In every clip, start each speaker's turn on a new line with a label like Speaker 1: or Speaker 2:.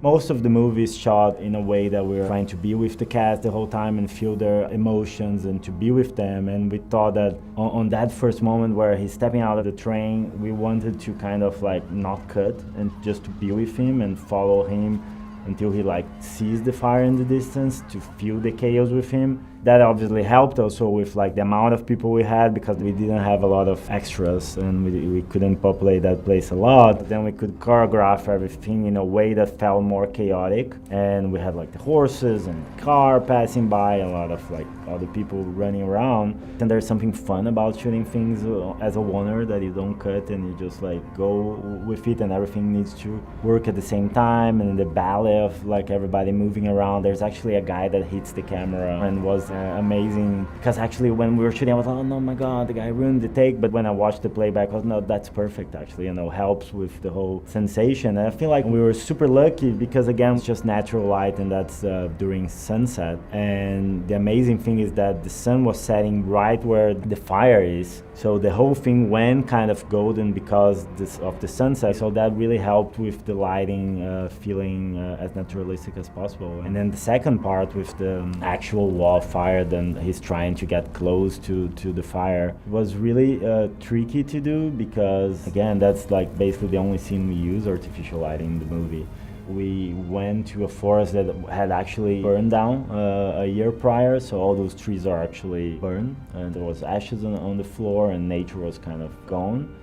Speaker 1: Most of the movie is shot in a way that we're trying to be with the cast the whole time and feel their emotions and to be with them. And we thought that on that first moment where he's stepping out of the train, we wanted to kind of like not cut and just to be with him and follow him until he like sees the fire in the distance, to feel the chaos with him. That obviously helped also with like the amount of people we had, because we didn't have a lot of extras and we couldn't populate that place a lot. Then we could choreograph everything in a way that felt more chaotic, and we had like the horses and the car passing by, a lot of like other people running around. And there's something fun about shooting things as a oneer that you don't cut and you just like go with it, and everything needs to work at the same time. And the ballet of like everybody moving around, there's actually a guy that hits the camera and was amazing, because actually when we were shooting I was like, oh no, my god, the guy ruined the take. But when I watched the playback I was, no, that's perfect actually, helps with the whole sensation. And I feel like we were super lucky because again it's just natural light, and that's during sunset. And the amazing thing is that the sun was setting right where the fire is, so the whole thing went kind of golden because of the sunset. So that really helped with the lighting feeling as naturalistic as possible. And then the second part with the actual wall fire, then he's trying to get close to the fire, was really tricky to do, because again that's like basically the only scene we use artificial lighting in the movie. We went to a forest that had actually burned down a year prior, so all those trees are actually burned, and there was ashes on the floor, and nature was kind of gone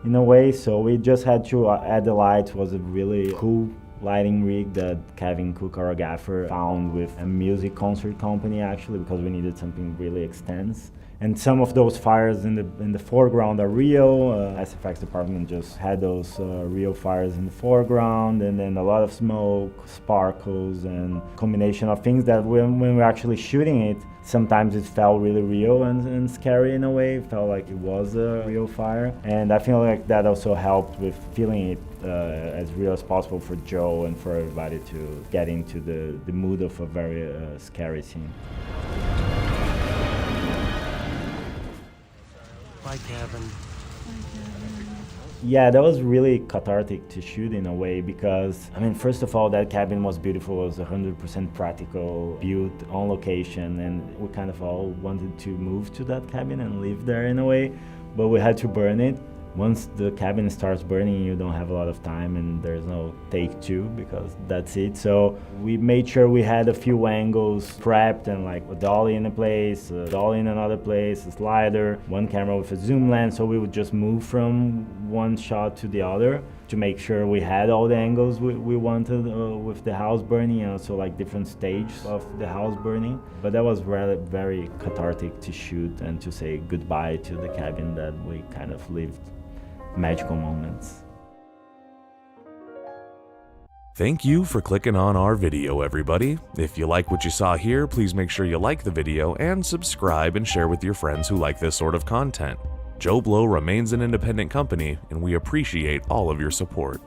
Speaker 1: in a way. So we just had to add the lights. It was a really cool lighting rig that Kevin Cook, our gaffer, found with a music concert company actually, because we needed something really extensive. And some of those fires in the foreground are real. SFX department just had those real fires in the foreground, and then a lot of smoke, sparkles, and combination of things that when we were actually shooting it, sometimes it felt really real and scary in a way. It felt like it was a real fire. And I feel like that also helped with feeling it as real as possible for Joe and for everybody to get into the mood of a very scary scene.
Speaker 2: Bye, Kevin.
Speaker 1: Yeah, that was really cathartic to shoot in a way, because, I mean, first of all, that cabin was beautiful. It was 100% practical, built on location, and we kind of all wanted to move to that cabin and live there in a way, but we had to burn it. Once the cabin starts burning, you don't have a lot of time, and there's no take two, because that's it. So we made sure we had a few angles prepped, and like a dolly in a place, a dolly in another place, a slider, one camera with a zoom lens, so we would just move from one shot to the other to make sure we had all the angles we wanted with the house burning, so like different stages of the house burning. But that was very, very cathartic to shoot and to say goodbye to the cabin that we kind of lived magical moments.
Speaker 3: Thank you for clicking on our video, everybody. If you like what you saw here, please make sure you like the video and subscribe and share with your friends who like this sort of content. Joe Blow remains an independent company, and we appreciate all of your support.